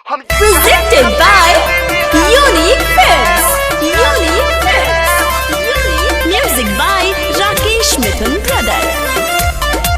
Presented by Unique Films. Unique Films. Unique music by Rakesh Mithun Brother.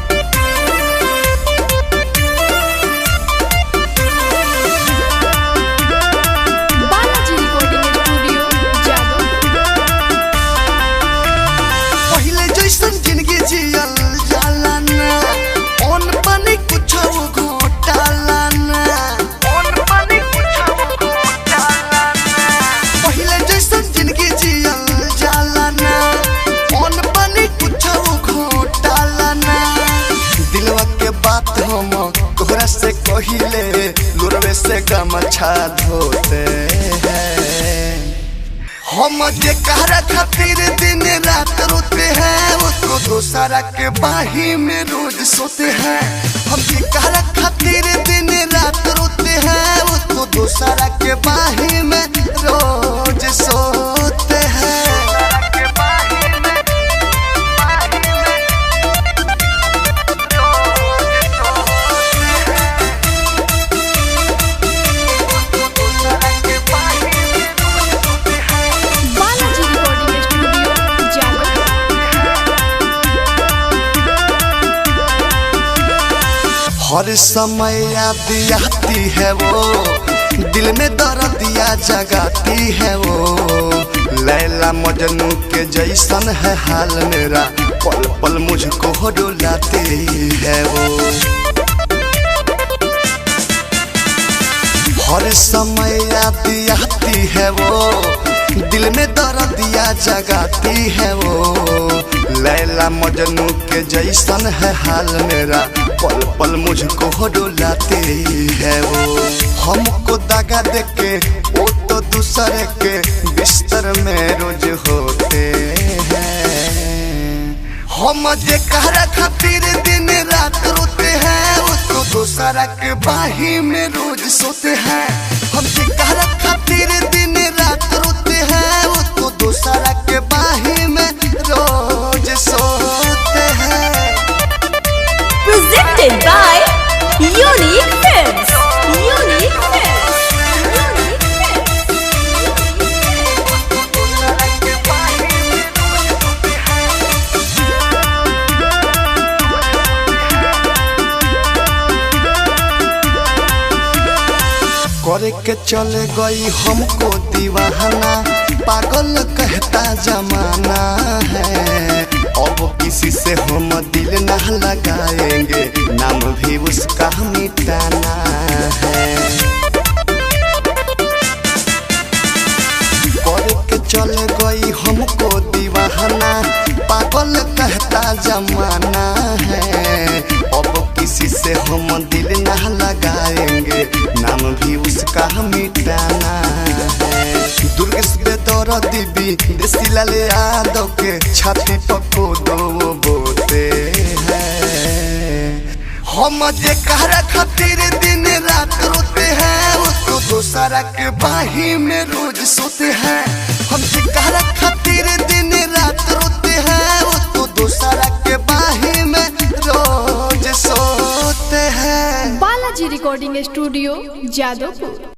तोहरा से कहिले लोरवे से गमछा धोते हैं हम जे कहरा खातिर दिन रात रोते हैं उसको दूसरा के बाही में रोज सोते हैं हम जे कहरा खातिर दिन रात रोते हैं उसको दूसरा के बाही में रोज सोते हैं। हर समय याद आती है वो दिल में दर्दिया जगाती है वो लैला मजनू के जैसन है हाल मेरा पल पल मुझको रुलाती है वो हर समय याद आती है वो दिल में दर्दिया जगाती है वो लैला मजनू के जैसन है हाल मेरा पल पल मुझको रुलाती है वो हमको दगा देके वो तो दूसरे के बिस्तर में रोज होते हैं हम जे कहरा खातिर दिन रात रोते हैं उसको दूसरा के बाही में रोज सोते हैं हम जे कहरा खातिर दिन रात रोते हैं उसको दूसरा के बाही में रोज सोते हैं। Presented by Unique Films. Unique Films. Unique करे के चले गई हमको दीवाना पागल कहता जमाना है अब किसी से हम दिल ना लगाएंगे नाम भी उसका मिटाना है करे के चले गई हमको दीवाना पागल कहता जमाना है अब किसी से हम दिल ना लगाएंगे नाम भी उसका मिटाना है। दुर्गेश बेदौर दीदी देसी लाल यादव के छाती पको दो बोते हैं हम जे कहरा खातिर दिन रात रोते हैं उसको दूसरा के बाही में रोज सोते हैं हम जे कहरा खातिर दिन रात रोते हैं उसको दूसरा के बाही में रोज सोते हैं। Balaji recording studio Jadavpur.